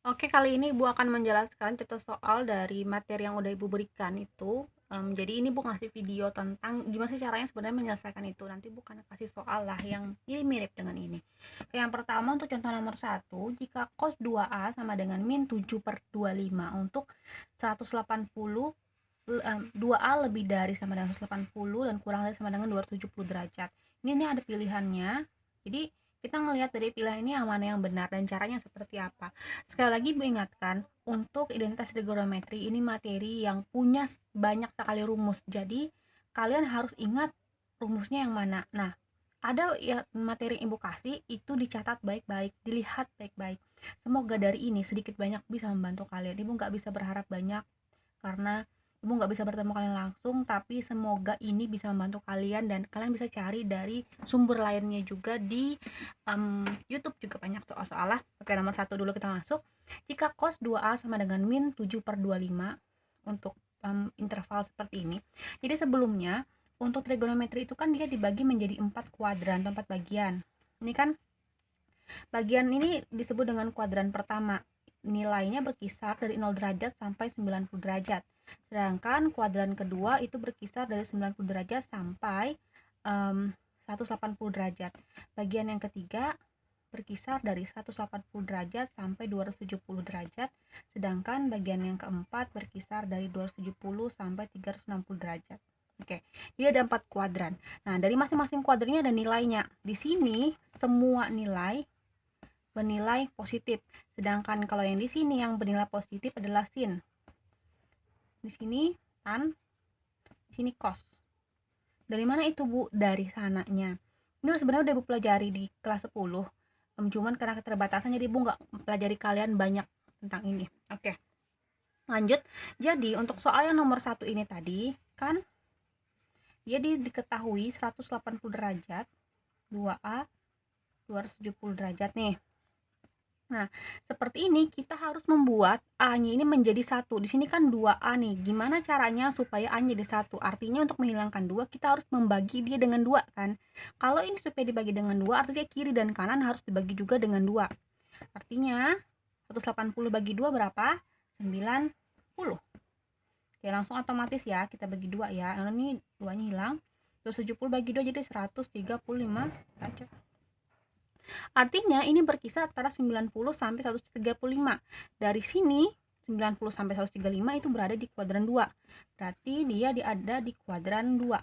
Oke, kali ini Ibu akan menjelaskan contoh soal dari materi yang udah Ibu berikan itu. Jadi ini Ibu ngasih video tentang gimana sih caranya sebenarnya menyelesaikan itu. Nanti Ibu akan kasih soal lah yang ini mirip dengan ini. Oke, yang pertama untuk contoh nomor 1, jika cos 2A sama dengan min 7/25 untuk 180, 2A lebih dari sama dengan 180 dan kurang dari sama dengan 270 derajat. Ini ada pilihannya. Jadi kita ngelihat dari pilihan ini yang mana yang benar dan caranya seperti apa. Sekali lagi Ibu ingatkan, untuk identitas trigonometri ini materi yang punya banyak sekali rumus. Jadi kalian harus ingat rumusnya yang mana. Nah, ada ya materi yang Ibu kasih itu dicatat baik-baik, dilihat baik-baik. Semoga dari ini sedikit banyak bisa membantu kalian. Ibu nggak bisa berharap banyak karena Ibu nggak bisa bertemu kalian langsung, tapi semoga ini bisa membantu kalian dan kalian bisa cari dari sumber lainnya juga di YouTube juga banyak soal-soal lah. Oke, nomor 1 dulu kita masuk. Jika cos 2A sama dengan min 7/25 untuk interval seperti ini. Jadi sebelumnya untuk trigonometri itu kan dia dibagi menjadi 4 kuadran atau 4 bagian. Ini kan bagian ini disebut dengan kuadran pertama. Nilainya berkisar dari 0 derajat sampai 90 derajat. Sedangkan kuadran kedua itu berkisar dari 90 derajat sampai 180 derajat. Bagian yang ketiga berkisar dari 180 derajat sampai 270 derajat, sedangkan bagian yang keempat berkisar dari 270 sampai 360 derajat. Oke, jadi ada 4 kuadran. Nah, dari masing-masing kuadrannya ada nilainya. Di sini semua nilai bernilai positif, sedangkan kalau yang di sini yang bernilai positif adalah sin. Di sini tan, di sini cos. Dari mana itu Bu? Dari sananya. Ini sebenarnya udah Bu pelajari di kelas 10. Cuman karena keterbatasan jadi Bu nggak pelajari kalian banyak tentang ini. Oke, lanjut. Jadi untuk soal yang nomor 1 ini tadi kan dia diketahui 180 derajat, 2A 270 derajat nih. Nah, seperti ini kita harus membuat A-nya ini menjadi 1. Di sini kan 2A nih. Gimana caranya supaya A jadi 1? Artinya untuk menghilangkan 2 kita harus membagi dia dengan 2 kan. Kalau ini supaya dibagi dengan 2 artinya kiri dan kanan harus dibagi juga dengan 2. Artinya 180 bagi 2 berapa? 90. Oke, langsung otomatis ya kita bagi 2 ya. Ini 2-nya hilang. 270 bagi 2 jadi 135 aja. Artinya ini berkisar antara 90 sampai 135. Dari sini 90 sampai 135 itu berada di kuadran 2. Berarti dia ada di kuadran 2.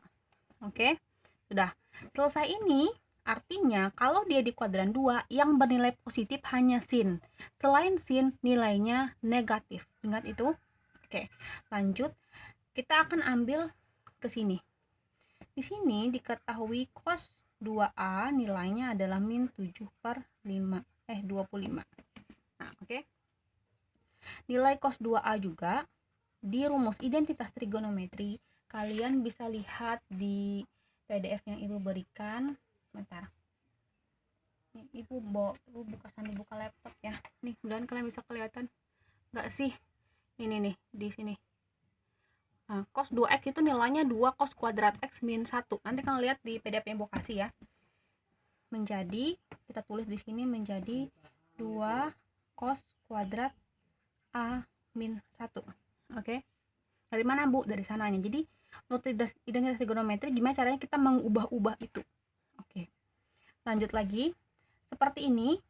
Oke? Sudah. Selesai ini artinya kalau dia di kuadran 2 yang bernilai positif hanya sin. Selain sin nilainya negatif. Ingat itu? Oke. Lanjut. Kita akan ambil ke sini. Di sini diketahui cos 2A nilainya adalah min 7/25. Nah, oke. Nilai cos 2A juga di rumus identitas trigonometri kalian bisa lihat di PDF yang Ibu berikan. Bentar. Nih, Ibu buka sambil buka laptop ya. Nih, mudah-mudahan kalian bisa kelihatan. Enggak sih? Ini nih, di sini. Nah, cos 2x itu nilainya 2 cos kuadrat x min 1. Nanti kalian lihat di PDF yang Ibu kasih ya. Menjadi, kita tulis di sini menjadi 2 cos kuadrat A min 1. Oke. Dari mana Bu? Dari sananya. Jadi untuk identitas trigonometri gimana caranya kita mengubah-ubah itu. Oke. Lanjut lagi. Seperti ini.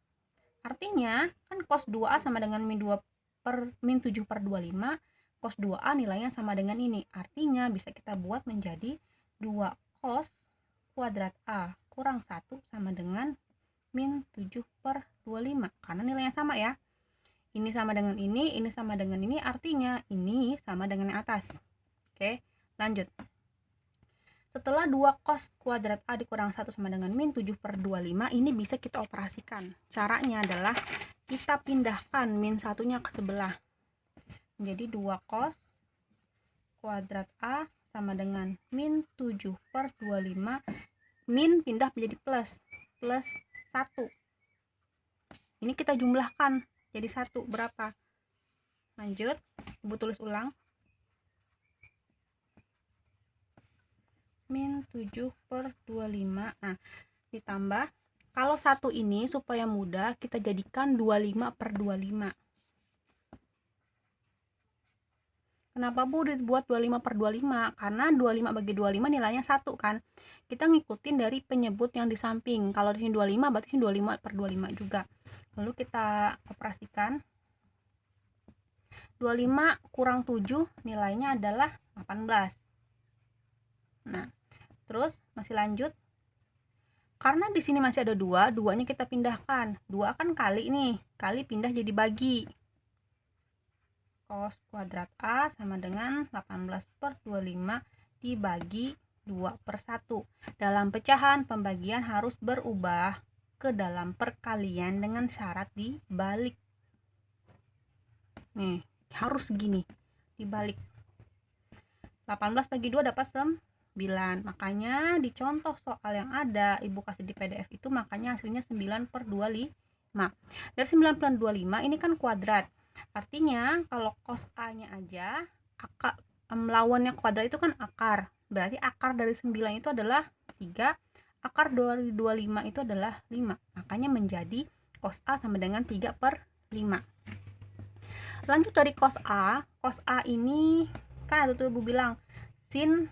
Artinya kan cos 2A sama dengan min 7/25. Cos 2A nilainya sama dengan ini. Artinya bisa kita buat menjadi 2 cos kuadrat A kurang 1 sama dengan min 7/25. Karena nilainya sama ya. Ini sama dengan ini sama dengan ini. Artinya ini sama dengan yang atas. Oke, lanjut. Setelah 2 cos kuadrat A dikurang 1 sama dengan min 7/25, ini bisa kita operasikan. Caranya adalah kita pindahkan min satunya ke sebelah. Menjadi 2 cos kuadrat A sama dengan min 7/25. Min pindah menjadi plus 1. Ini kita jumlahkan jadi 1 berapa? Lanjut, Ibu tulis ulang. Min 7/25. Nah, ditambah kalau 1 ini supaya mudah kita jadikan 25/25. Kenapa Bu dibuat 25/25? Karena 25 bagi 25 nilainya 1 kan. Kita ngikutin dari penyebut yang di samping. Kalau di sini 25 berarti 25/25 juga. Lalu kita operasikan. 25 kurang 7 nilainya adalah 18. Nah, terus masih lanjut. Karena di sini masih ada 2, 2-nya kita pindahkan. 2 kan kali nih, kali pindah jadi bagi. Cos kuadrat A sama dengan 18/25 dibagi 2/1. Dalam pecahan, pembagian harus berubah ke dalam perkalian dengan syarat dibalik. Nih, harus gini, dibalik. 18 bagi 2 dapat 9. Makanya di contoh soal yang ada, Ibu kasih di PDF itu, makanya hasilnya 9/25. Dari 9/25 ini kan kuadrat. Artinya kalau cos A-nya aja, lawannya kuadrat itu kan akar. Berarti akar dari 9 itu adalah 3, akar dari 25 itu adalah 5. Makanya menjadi cos A sama dengan 3/5. Lanjut dari cos A ini kan ada tuh Ibu bilang sin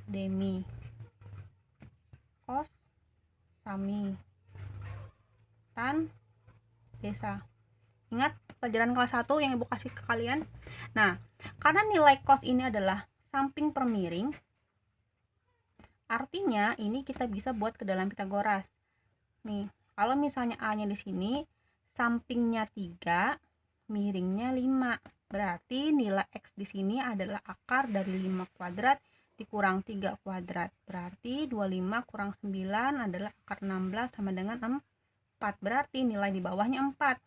demi, cos sami, tan desa. Ingat pelajaran kelas 1 yang Ibu kasih ke kalian? Nah, karena nilai cos ini adalah samping per miring, artinya ini kita bisa buat ke dalam Pitagoras. Nih, kalau misalnya A-nya di sini, sampingnya 3, miringnya 5. Berarti nilai X di sini adalah akar dari 5 kuadrat dikurang 3 kuadrat. Berarti 25 kurang 9 adalah akar 16 sama dengan 4. Berarti nilai di bawahnya 4.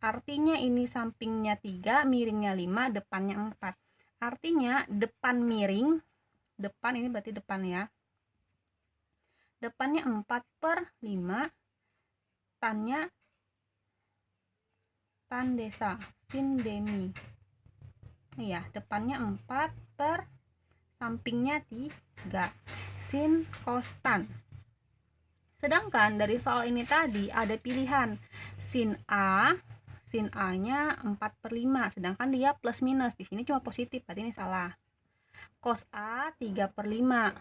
Artinya ini sampingnya 3, miringnya 5, depannya 4. Artinya depan miring, depan ini berarti depan ya, depannya 4/5, tannya tan desa, sin demi. Iya, depannya 4 per sampingnya 3, sin cos tan. Sedangkan dari soal ini tadi ada pilihan sin A-nya 4/5, sedangkan dia plus minus. Di sini cuma positif, berarti ini salah. Cos A 3/5.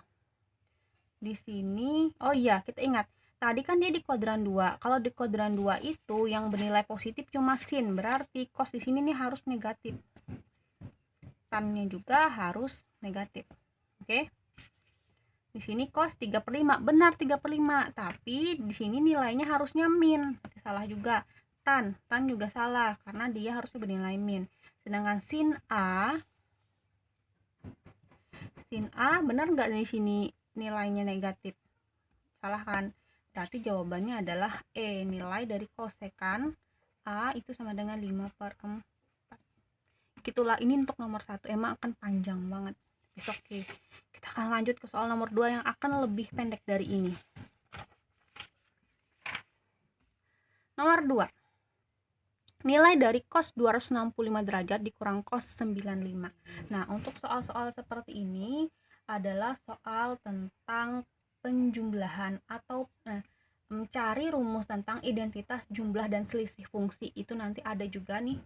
Di sini, oh iya, kita ingat. Tadi kan dia di kuadran 2. Kalau di kuadran 2 itu yang bernilai positif cuma sin, berarti cos di sini nih harus negatif. Tannya juga harus negatif. Oke? Di sini cos 3/5, benar 3/5, tapi di sini nilainya harusnya min. Salah juga. Tan juga salah karena dia harusnya bernilai min. Sedangkan sin A benar nggak di sini nilainya negatif? Salah kan? Berarti jawabannya adalah E. Nilai dari kosekan A itu sama dengan 5/4. Gitulah, ini untuk nomor 1. Emang akan panjang banget. Besok kita akan lanjut ke soal nomor 2 yang akan lebih pendek dari ini. Nomor 2. Nilai dari cos 265 derajat dikurang cos 95. Nah, untuk soal-soal seperti ini adalah soal tentang penjumlahan atau mencari rumus tentang identitas jumlah dan selisih fungsi. Itu nanti ada juga nih.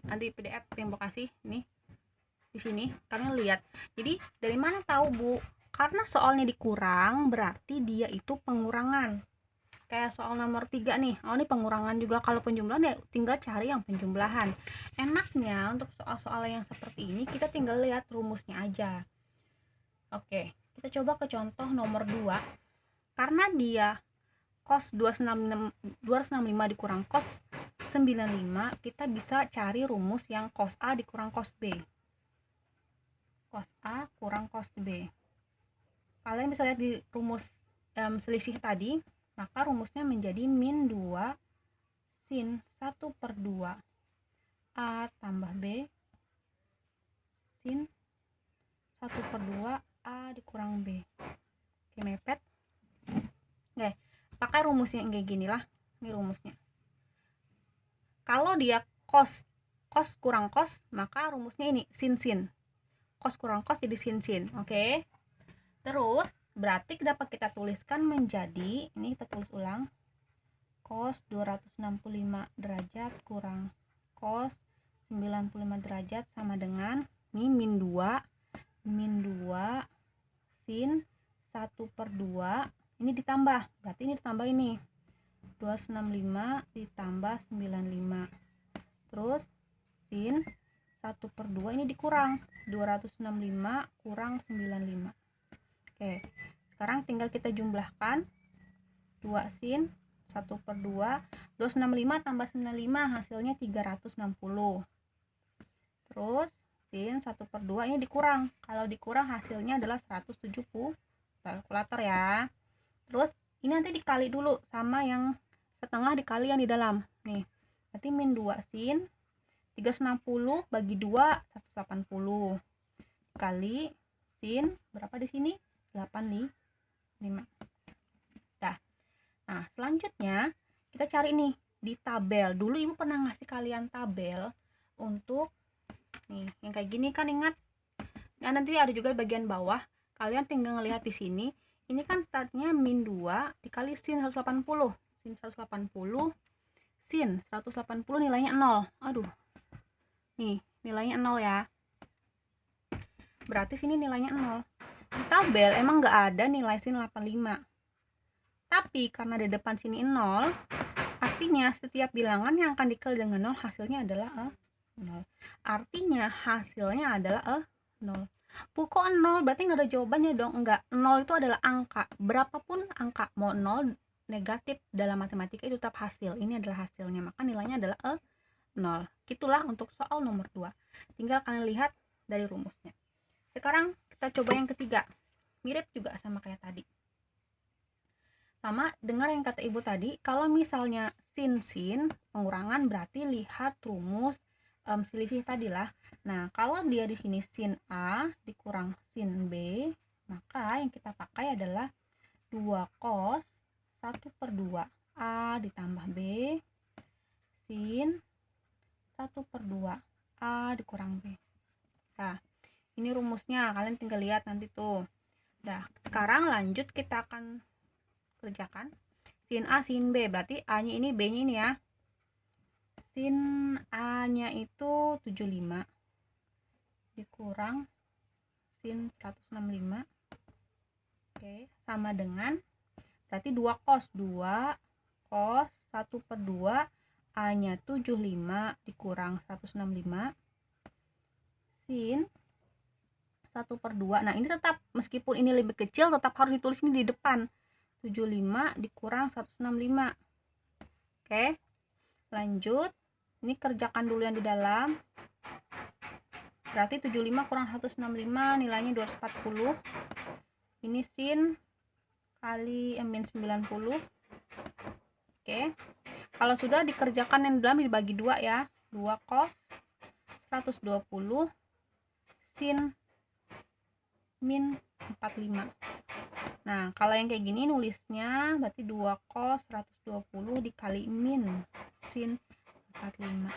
Nanti PDF yang mau kasih nih. Di sini kalian lihat. Jadi dari mana tahu Bu? Karena soalnya dikurang berarti dia itu pengurangan. Kayak soal nomor 3 nih. Oh, ini pengurangan juga. Kalau penjumlahan ya tinggal cari yang penjumlahan. Enaknya untuk soal-soal yang seperti ini kita tinggal lihat rumusnya aja. Oke, kita coba ke contoh nomor 2. Karena dia cos 265 dikurang cos 95, kita bisa cari rumus yang cos A dikurang cos B. Cos A kurang cos B. Kalian bisa lihat di rumus selisih tadi, maka rumusnya menjadi min 2 sin 1/2 A tambah B sin 1/2 A dikurang B. Oke, mepet. Oke, pakai rumusnya kayak gini lah. Ini rumusnya. Kalau dia cos kurang cos, maka rumusnya ini sin. Cos kurang cos jadi sin. Oke. Terus berarti dapat kita tuliskan menjadi, ini kita tulis ulang, cos 265 derajat kurang cos 95 derajat sama dengan ini min 2 sin 1/2 ini ditambah, berarti ini ditambah ini 265 ditambah 95, terus sin 1/2 ini dikurang 265 kurang 95. Oke, sekarang tinggal kita jumlahkan 2 sin 1/2, 265 tambah 95 hasilnya 360. Terus sin 1/2 ini dikurang, kalau dikurang hasilnya adalah 170. Kalkulator ya. Terus ini nanti dikali dulu sama yang setengah dikali yang di dalam nih, berarti min 2 sin 360 bagi 2 180 kali sin berapa di sini 85. Nah, selanjutnya kita cari nih di tabel. Dulu ibu pernah ngasih kalian tabel untuk nih yang kayak gini kan, ingat? Nah, nanti ada juga di bagian bawah. Kalian tinggal ngelihat di sini. Ini kan tadinya min 2 dikali sin 180. Sin 180 sin 180 nilainya 0. Aduh. Nih, nilainya 0 ya. Berarti sini nilainya 0. Di tabel emang nggak ada nilai sin 85. Tapi karena di depan sini 0, artinya setiap bilangan yang akan dikali dengan 0 hasilnya adalah 0. Artinya hasilnya adalah 0. Kok 0? Berarti nggak ada jawabannya dong. Enggak, 0 itu adalah angka. Berapapun angka, mau 0 negatif dalam matematika itu tetap hasil. Ini adalah hasilnya, maka nilainya adalah 0. Gitulah untuk soal nomor 2. Tinggal kalian lihat dari rumusnya. Sekarang kita coba yang ketiga. Mirip juga sama kayak tadi. Sama dengar yang kata ibu tadi, kalau misalnya sin pengurangan berarti lihat rumus selisih tadi lah. Nah, kalau dia di sini sin A dikurang sin B, maka yang kita pakai adalah 2 cos 1/2 A ditambah B sin 1/2 A dikurang B. Nah, ini rumusnya, kalian tinggal lihat nanti tuh. Nah, sekarang lanjut kita akan kerjakan sin A sin B, berarti A nya ini B nya ini ya. Sin A nya itu 75 dikurang sin 165. Oke, sama dengan berarti 2 cos 1/2 A nya 75 dikurang 165 sin 1/2. Nah, ini tetap meskipun ini lebih kecil tetap harus ditulis ini di depan. 75 dikurang 165. Oke, lanjut. Ini kerjakan dulu yang di dalam. Berarti 75 kurang 165 nilainya 240. Ini sin kali min 90. Oke, kalau sudah dikerjakan yang di dalam dibagi 2 ya. 2 cos 120 sin min 45. Nah, kalau yang kayak gini nulisnya berarti 2 cos 120 dikali min sin 45.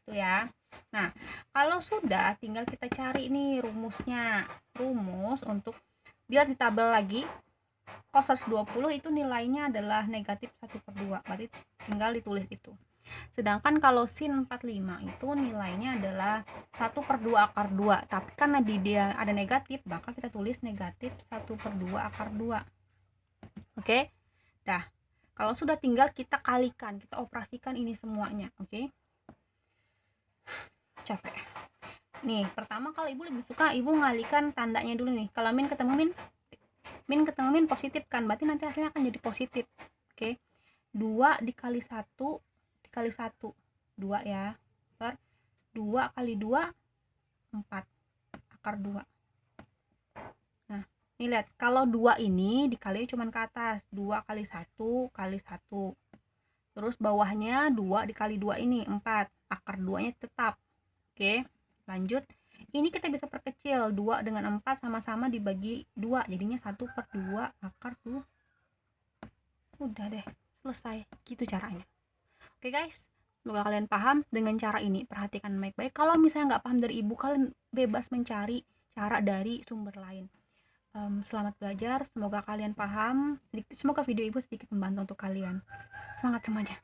Itu ya. Nah, kalau sudah tinggal kita cari nih rumusnya. Rumus untuk dia di tabel lagi. Cos 120 itu nilainya adalah negatif 1/2. Berarti tinggal ditulis itu. Sedangkan kalau sin 45 itu nilainya adalah 1/2 akar 2. Tapi karena di dia ada negatif, maka kita tulis negatif 1/2 akar 2. Oke? Dah. Kalau sudah tinggal kita kalikan, kita operasikan ini semuanya. Oke? Capek. Nih, pertama kalau ibu lebih suka ibu ngalikan tandanya dulu nih. Kalau min ketemu min positif kan, berarti nanti hasilnya akan jadi positif. Oke? 2 dikali 1 dikali 1 2 ya, per 2 kali 2 4 akar 2. Nah, ini lihat kalau 2 ini dikali cuma ke atas, 2 kali 1 kali 1, terus bawahnya 2 dikali 2 ini 4, akar 2 nya tetap. Oke, lanjut. Ini kita bisa perkecil, 2 dengan 4 sama-sama dibagi 2, jadinya 1/2 akar 2. Udah deh, selesai. Gitu caranya. Oke guys, semoga kalian paham dengan cara ini. Perhatikan baik-baik. Kalau misalnya nggak paham dari ibu, kalian bebas mencari cara dari sumber lain. Selamat belajar, semoga kalian paham. Semoga video ibu sedikit membantu untuk kalian. Semangat semuanya.